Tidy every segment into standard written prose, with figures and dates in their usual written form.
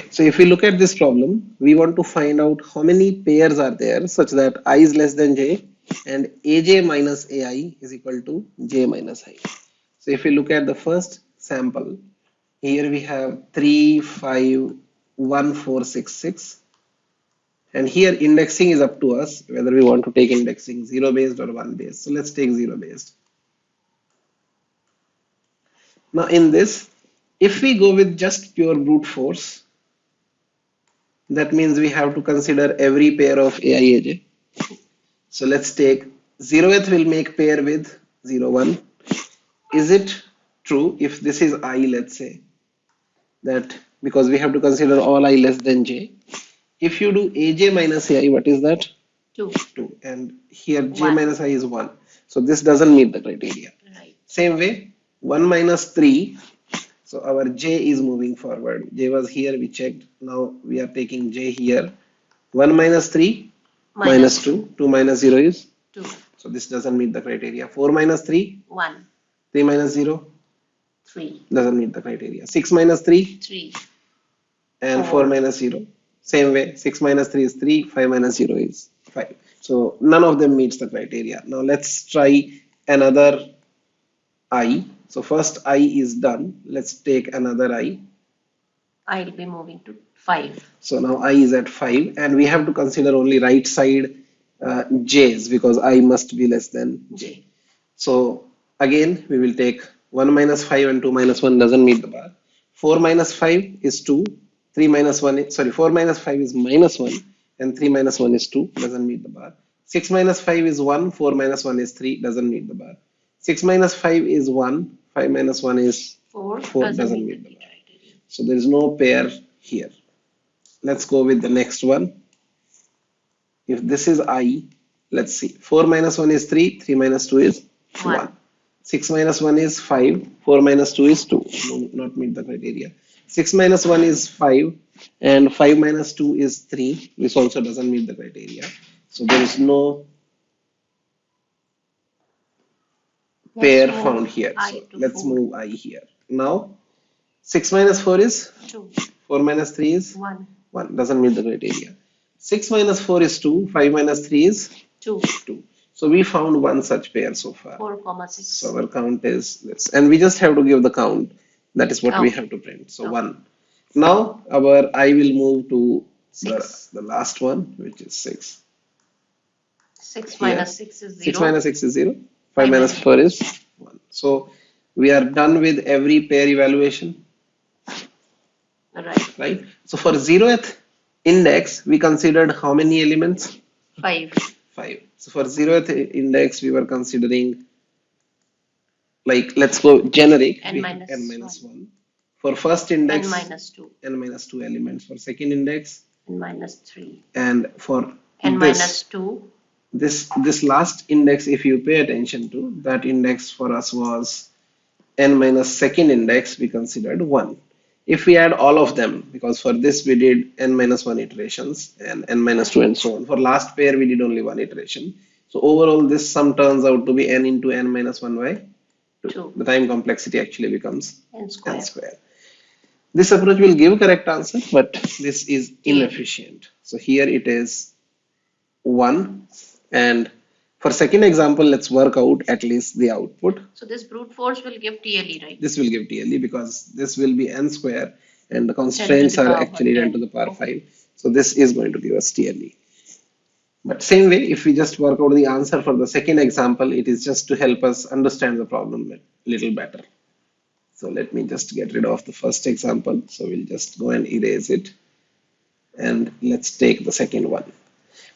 So if we look at this problem, we want to find out how many pairs are there such that I is less than j and aj minus ai is equal to j minus I. So if we look at the first sample, here we have 3, 5, 1, 4, 6, 6. And here indexing is up to us whether we want to take indexing 0 based or 1 based. So let's take 0 based. Now in this, if we go with just pure brute force, that means we have to consider every pair of AIAJ. So let's take 0th will make pair with 0, 1. Is it true if this is I, let's say, that because we have to consider all I less than j. If you do AJ minus AI, what is that? 2. 2. And here j 1. minus I is 1. So this doesn't meet the criteria. Right. Same way, 1 minus 3. So our j is moving forward. J was here, we checked. Now we are taking j here. 1 minus 3, minus 2. 2 minus 0 is 2. So this doesn't meet the criteria. 4 minus 3, 1. 3 minus 0, 3. doesn't meet the criteria. 6 minus 3, 3. and 4 4 minus 0. Same way, 6 minus 3 is 3, 5 minus 0 is 5. So none of them meets the criteria. Now let's try another I. So first I is done. Let's take another I. I'll be moving to 5. So now I is at 5 and we have to consider only right side j's because I must be less than j. So again we will take 1 minus 5 and 2 minus 1 doesn't meet the bar. 4 minus 5 is 2. 3 minus 1 is, sorry, 4 minus 5 is minus 1 and 3 minus 1 is 2, doesn't meet the bar. 6 minus 5 is 1, 4 minus 1 is 3, doesn't meet the bar. 6 minus 5 is 1, 5 minus 1 is 4, doesn't meet the bar. So there is no pair here. Let's go with the next one. If this is I, let's see. 4 minus 1 is 3, 3 minus 2 is 1. 6 minus 1 is 5, 4 minus 2 is 2. No, not meet the criteria. 6 minus 1 is 5 and 5 minus 2 is 3. This also doesn't meet the criteria. So there is no pair found here. So let's move I here. Now 6 minus 4 is 2. 4 minus 3 is 1. 1. Doesn't meet the criteria. 6 minus 4 is 2. 5 minus 3 is 2. 2. So we found one such pair so far. 4, 6. So our count is this. And we just have to give the count. That is what we have to print. So 1. Now our I will move to the last one, which is 6. 6 minus 6 is 0. 6 minus 6 is 0. 5 minus 4 is 1. So we are done with every pair evaluation. Right. So for 0th index, we considered how many elements? 5. 5. So for 0th index, we were considering, like, let's go generic. N minus, n minus 1. For first index, n minus 2. N minus 2 elements. For second index, N minus 3. And for N minus 2. This last index, if you pay attention to, that index for us was n minus second index, we considered 1. If we add all of them, because for this we did n minus 1 iterations and n minus 2 and so on. For last pair, we did only 1 iteration. So overall, this sum turns out to be n into n minus 1 by 2. The time complexity actually becomes n square. This approach will give correct answer, but this is inefficient. So here it is 1. And for second example, let's work out at least the output. So this brute force will give TLE, right? This will give TLE because this will be n square and the constraints are actually 10 to the power 5. So this is going to give us TLE. But same way, if we just work out the answer for the second example, it is just to help us understand the problem a little better. So let me just get rid of the first example. So we'll just go and erase it. And let's take the second one.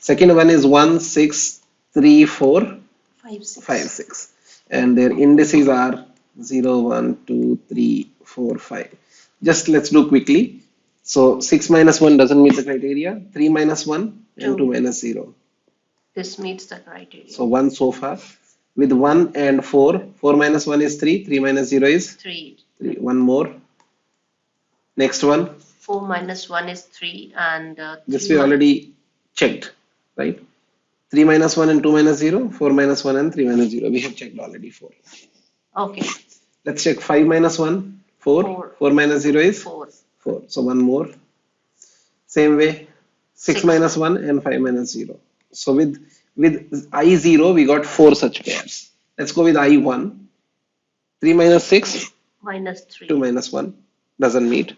Second one is 1, 6, 3, 4, 5, 6. 5, 6. And their indices are 0, 1, 2, 3, 4, 5. Just let's do quickly. So 6 minus 1 doesn't meet the criteria. 3 minus 1 and 2 minus 0. This meets the criteria. So 1 so far. With 1 and 4, 4 minus 1 is 3, 3 minus 0 is 3. 3. One more. Next one. 4 minus 1 is 3 and this we already checked, right? 3 minus 1 and 2 minus 0, 4 minus 1 and 3 minus 0. We have checked already 4. Okay. Let's check 5 minus 1, 4. 4 minus 0 is 4. 4. So one more. Same way, 6 6 minus 1 and 5 minus 0. So with I0, we got 4 such pairs. Let's go with I1. 3 minus 6, minus 2 3. minus 1 doesn't meet.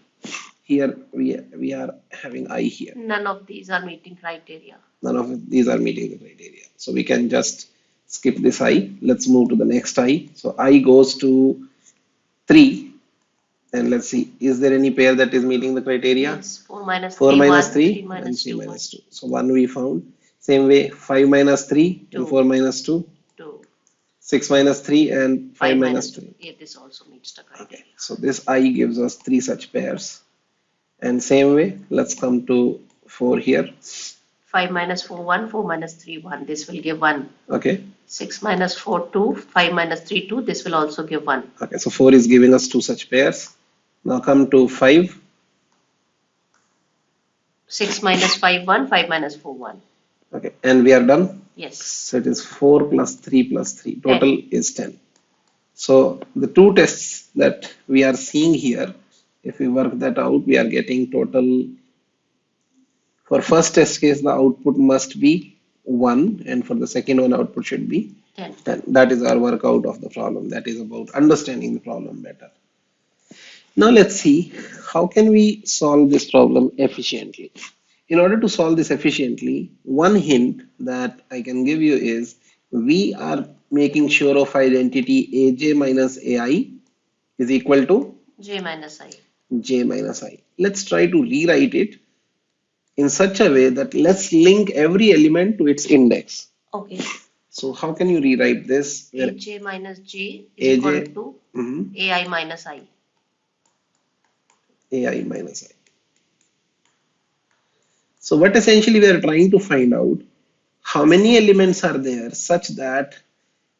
Here we are having I here. None of these are meeting criteria. None of these are meeting the criteria. So we can just skip this I. Let's move to the next I. So I goes to 3. And let's see, is there any pair that is meeting the criteria? Yes, 4 minus 4 3, minus 1, 3 3 and minus 3 2, 1, minus 2. So 1 we found. Same way, 5 minus 3 and 2, 4 minus 2. 2, 6 minus 3 and 5 5 minus minus 2. 2. Yeah, this also meets the Okay, criteria. so this I gives us 3 such pairs. And same way, let's come to 4 here. 5 minus 4, 1, 4 minus 3, 1. This will give 1. Okay, 6 minus 4, 2, 5 minus 3, 2. This will also give 1. okay, so 4 is giving us 2 such pairs. Now come to 5. 6 minus 5, 1, 5 minus 4, 1. Okay, and we are done. Yes. So it is 4 plus 3 plus 3. 10. Total is 10. So the two tests that we are seeing here, if we work that out, we are getting total. For first test case, the output must be 1, and for the second one, output should be 10. 10. That is our workout of the problem. That is about understanding the problem better. Now let's see, how can we solve this problem efficiently? In order to solve this efficiently, one hint that I can give you is we are making sure of identity aj minus ai is equal to J minus I. j minus I. Let's try to rewrite it in such a way that let's link every element to its index. Okay. So how can you rewrite this? Where Aj minus J is aj equal to mhm, AI minus I. ai minus I. So what essentially we are trying to find out, how many elements are there such that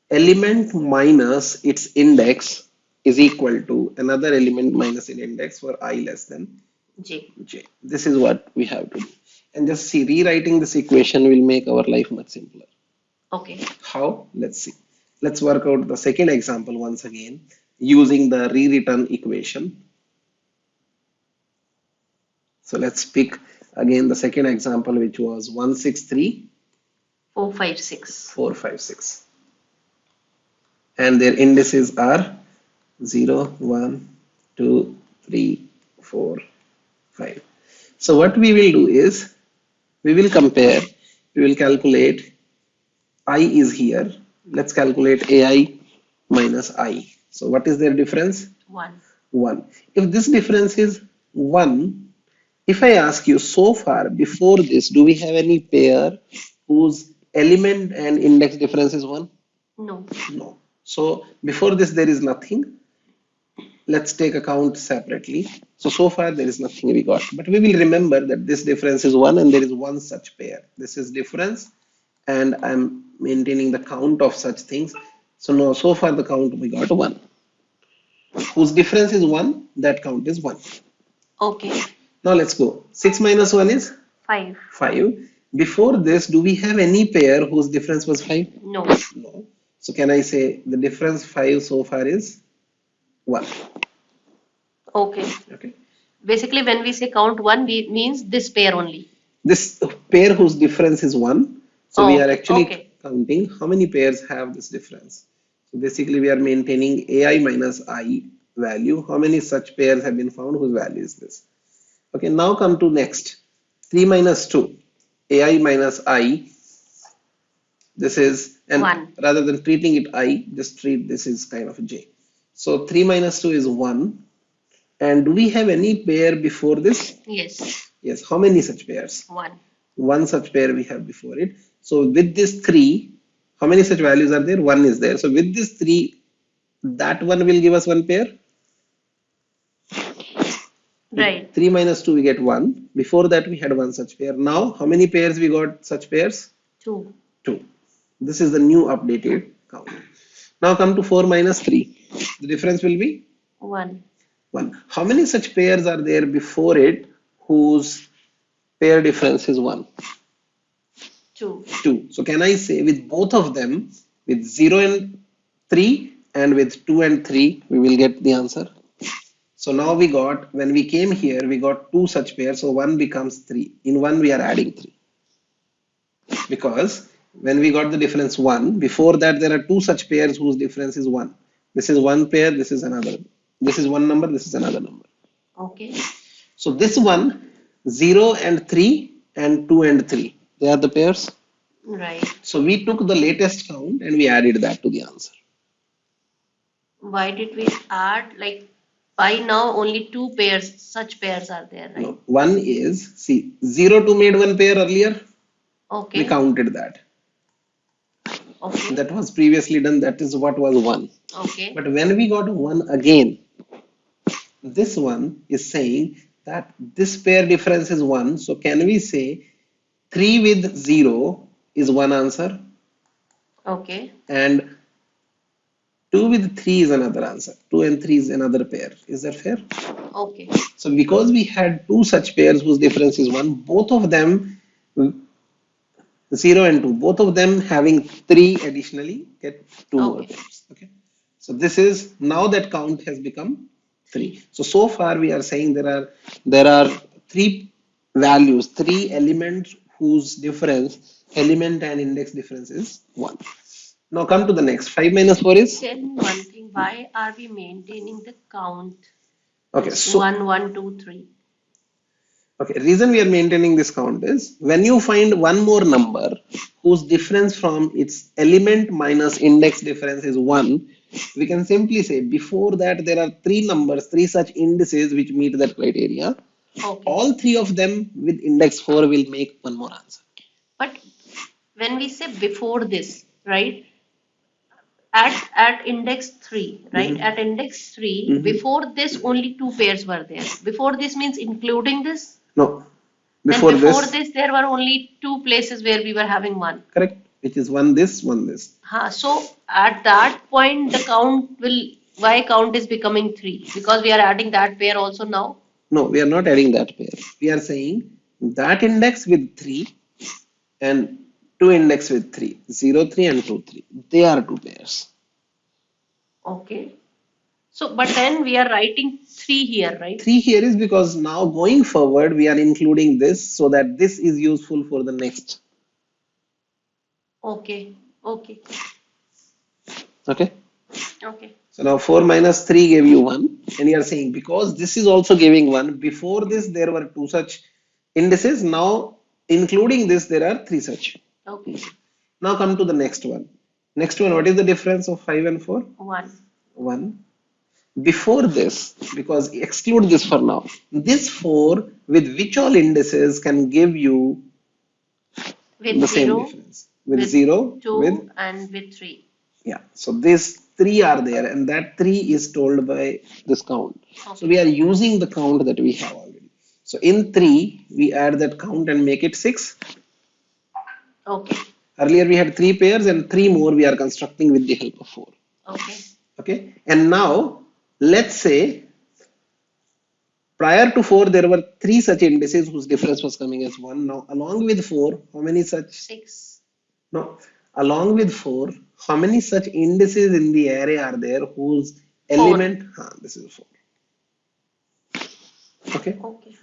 element minus its index is equal to another element minus its index for I less than J. j. This is what we have to do. And just see, rewriting this equation will make our life much simpler. Okay. How? Let's see. Let's work out the second example once again using the rewritten equation. So let's pick again the second example, which was 163 4, 5, 6. 4 5 6, and their indices are 0 1 2 3 4 5. So what we will do is we will compare, we will calculate I is here. Let's calculate ai minus I. So what is their difference? 1. 1. If this difference is 1, if I ask you, so far before this, do we have any pair whose element and index difference is 1? No. No. So before this, there is nothing. Let's take account separately. So far there is nothing we got. But we will remember that this difference is 1 and there is one such pair. This is difference and I'm maintaining the count of such things. So no, so far the count we got 1. Whose difference is 1, that count is 1. Okay. Now let's go. 6 minus 1 is 5. 5. Before this, do we have any pair whose difference was 5? No. No. So can I say the difference 5 so far is 1? Okay. Okay. Basically, when we say count 1, we means this pair only. This pair whose difference is 1. So we are Okay, actually okay. counting how many pairs have this difference. So basically we are maintaining ai minus I value. How many such pairs have been found whose value is this? Okay, now come to next. 3 minus 2. ai minus I. This is, and 1. rather than treating it I, just treat this is kind of a j. So 3 minus 2 is 1. And do we have any pair before this? Yes. Yes. How many such pairs? 1. One such pair we have before it. So with this 3, how many such values are there? 1 is there. So with this 3, that one will give us one pair. Right. 3 minus 2 we get 1. Before that we had one such pair. Now how many pairs we got such pairs? 2. 2. This is the new updated count. Now come to 4 minus 3. The difference will be 1. 1. How many such pairs are there before it whose pair difference is 1? 2. 2. So can I say with both of them, with 0 and 3 and with 2 and 3, we will get the answer? So now we got, when we came here, we got two such pairs. So 1 becomes 3. In 1, we are adding 3. Because when we got the difference 1, before that, there are two such pairs whose difference is 1. This is one pair, this is another. This is one number, this is another number. Okay. So this one, 0 and 3 and 2 and 3. They are the pairs. Right. So we took the latest count and we added that to the answer. Why did we add, like, by now only two pairs, such pairs are there, right? No, one is, see, 0 2 made one pair earlier. We Okay. counted that. Okay. That was previously done. That is what was 1. Okay. But when we got 1 again, this one is saying that this pair difference is 1. So can we say 3 with 0 is one answer Okay. and 2 with 3 is another answer. 2 and 3 is another pair. Is that fair? Okay. So because we had two such pairs whose difference is 1, both of them 0 and 2, both of them having 3 additionally get 2 more Okay. pairs. Okay. So this is, now that count has become 3. So far we are saying there are 3 values, 3 elements whose difference, element and index difference is 1. Now come to the next. 5 minus 4 is? Tell me one thing, why are we maintaining the count? Okay, This so 1, 1, 2, 3. okay, reason we are maintaining this count is when you find one more number whose difference from its element minus index difference is 1, we can simply say before that there are three numbers, three such indices which meet that criteria. Okay. All three of them with index 4 will make one more answer. But when we say before this, right? At index 3, right? Mhm. At index 3, Mhm. before this only two pairs were there. Before this means including this. No, Then before before this, this there were only two places where we were having one. correct, which is one this, one this. So at that point the count will, why count is becoming 3? Because we are adding that pair also now. No, we are not adding that pair. We are saying that index with 3 and two index with 3, 0, 3 and 2, 3. They are two pairs. Okay. So but then we are writing 3 here, right? 3 here is because now going forward, we are including this so that this is useful for the next. Okay. Okay. Okay. Okay. So now 4 minus 3 gave you 1. And you are saying because this is also giving 1, before this there were two such indices. Now including this, there are three such. Okay. Now come to the next one. Next one, what is the difference of 5 and 4? 1. 1. Before this, because exclude this for now, this 4 with which all indices can give you With the same 0, difference? With with 0, 2, with, and with 3. yeah. So these 3 are there and that 3 is told by this count. So we Okay. are using the count that we have already. So in 3, we add that count and make it 6. Okay. Earlier we had 3 pairs and 3 more we are constructing with the help of 4. Okay. Okay. And now let's say prior to 4, there were 3 such indices whose difference was coming as 1. Now, along with 4, how many such? 6. No, along with 4, how many such indices in the array are there whose 4. element? This is 4. Okay. Okay.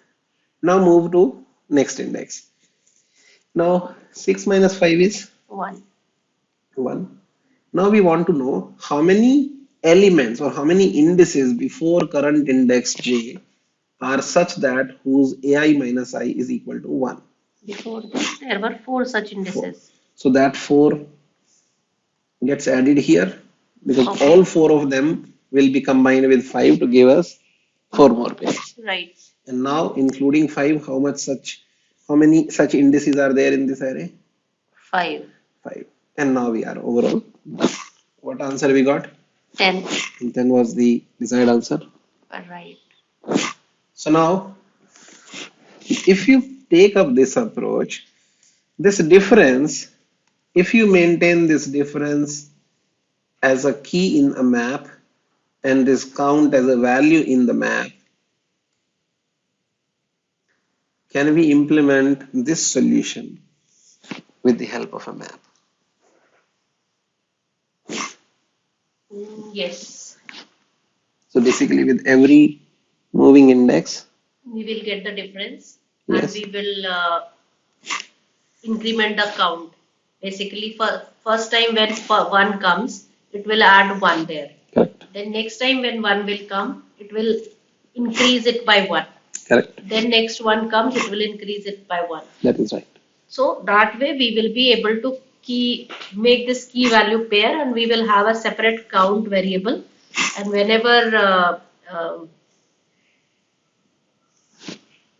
Now move to next index. Now, 6 minus 5 is 1. 1. Now we want to know how many elements or how many indices before current index j are such that whose ai minus I is equal to 1. Before this, there were 4 such 4. indices. So that 4 gets added here because Okay. all 4 of them will be combined with 5 to give us 4 more pairs. Right. And now including 5, how many such indices are there in this array? 5. 5. And now we are overall done. What answer we got? 10. 10 was the desired answer. Right. So now, if you take up this approach, this difference, if you maintain this difference as a key in a map and this count as a value in the map, can we implement this solution with the help of a map? Yes. So basically with every moving index. We will get the difference and Yes. we will increment the count. Basically, for first time when one comes, it will add one there. Correct. Then next time when one will come, it will increase it by one. Correct. Then next one comes, it will increase it by one. That is right. So that way we will be able to make this key value pair, and we will have a separate count variable. And whenever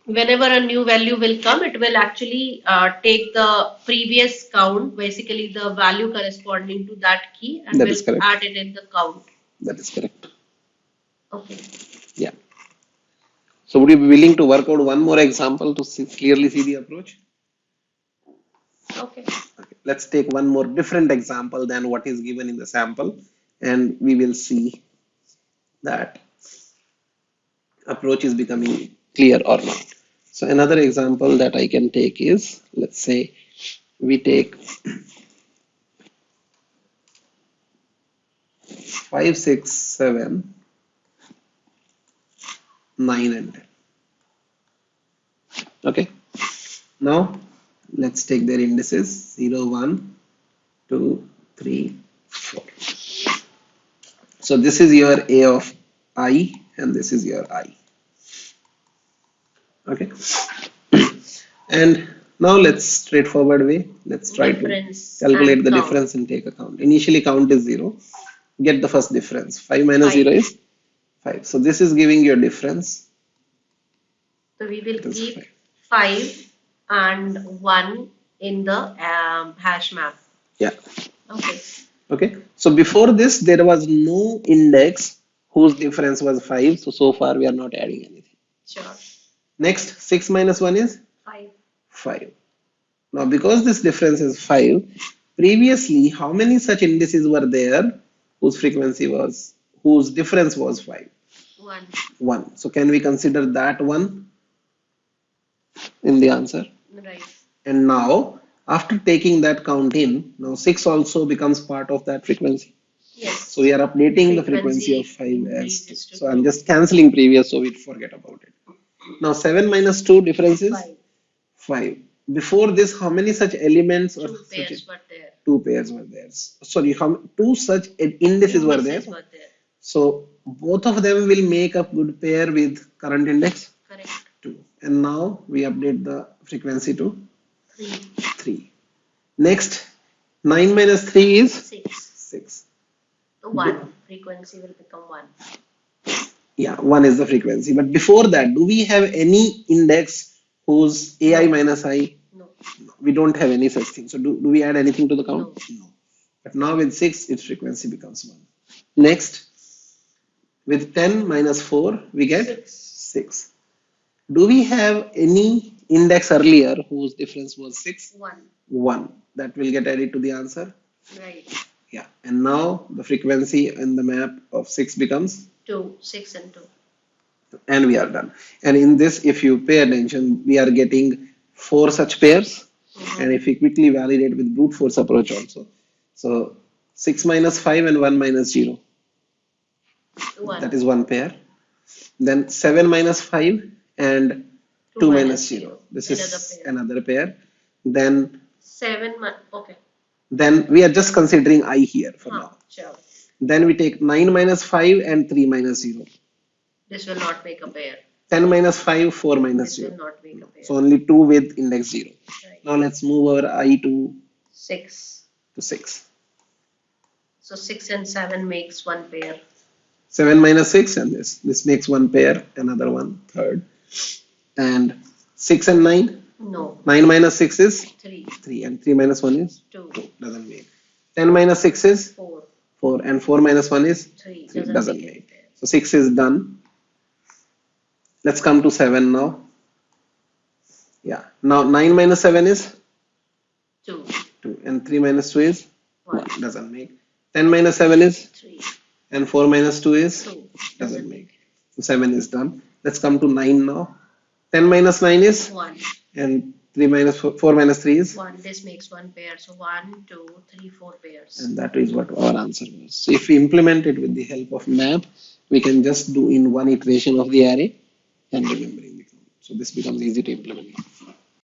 a new value will come, it will actually take the previous count, basically the value corresponding to that key, and That will is correct. add it in the count. That is correct. Okay. Yeah. So would you be willing to work out one more example to clearly see the approach? Okay. Okay. Let's take one more different example than what is given in the sample, and we will see that approach is becoming clear or not. So another example that I can take is, let's say we take 5, 6, 7, 9 and 10. Okay. Now let's take their indices 0, 1, 2, 3, 4. So this is your A of I and this is your I. Okay. And now let's straightforward way. Let's try Difference to calculate and the count. difference and take a count. Initially count is 0. Get the first difference. 5 minus 0 is 5. So this is giving you a difference. So we will It is keep 5. 5 and 1 in the hash map. Yeah. Okay. Okay. So before this, there was no index whose difference was 5. So far we are not adding anything. Sure. Next, 6 minus 1 is 5. 5. Now, because this difference is 5, previously, how many such indices were there whose whose difference was 5? 1. 1. So, can we consider that 1 in the answer? Right. And now, after taking that count in, now 6 also becomes part of that frequency. Yes. So, we are updating the frequency of 5 as increases 2. to So, I'm 2. just cancelling previous so we forget about it. Now, 7 minus 2 difference is 5. 5. Before this, how many such elements or 2 pairs such were there. 2 pairs were there? Sorry, two such indices were there. Were there. So both of them will make a good pair with current index Correct. 2. And now we update the frequency to 3. 3. Next, 9 minus 3 is 6. 6. So 1. Frequency will become 1. Yeah, 1 is the frequency. But before that, do we have any index whose AI minus I? No. We don't have any such thing. So do we add anything to the count? No. But now with 6, its frequency becomes 1. Next, with 10 minus 4, we get 6. Do we have any index earlier whose difference was 6? 1. 1. That will get added to the answer. Right. Yeah. And now the frequency in the map of 6 becomes 2. 6 and 2. And we are done. And in this, if you pay attention, we are getting 4 such pairs. And if we quickly validate with brute force approach also. So 6 minus 5 and 1 minus 0. 1. That is one pair. Then 7 minus 5 and 2 minus 0. This is another pair. Then 7. Okay. Then we are just considering I here for now. Sure. Then we take 9 minus 5 and 3 minus 0. This will not make a pair. 10 minus 5, 4 minus This 0. will not make a pair. So only 2 with index 0. Right. Now let's move our I to 6. 6. So 6 and 7 makes one pair. 7 minus 6 and this. This makes one pair, another one, third. And 6 and 9? No. 9 minus 6 is 3. 3. And 3 minus 1 is 2. 2. Doesn't make. 10 minus 6 is 4. 4. And 4 minus 1 is 3. 3. Doesn't make. So 6 is done. Let's come to 7 now. Yeah. Now 9 minus 7 is 2. 2. And 3 minus 2 is 1. Doesn't make. 10 minus 7 is 3. And 4 minus 2 is 2. Doesn't make. So 7 is done. Let's come to 9 now. 10 minus 9 is 1. And 3 minus 4 minus 3 is 1. This makes one pair. So 1, 2, 3, 4 pairs. And that is what our answer was. So if we implement it with the help of map, we can just do in one iteration of the array and remembering the count. So this becomes easy to implement.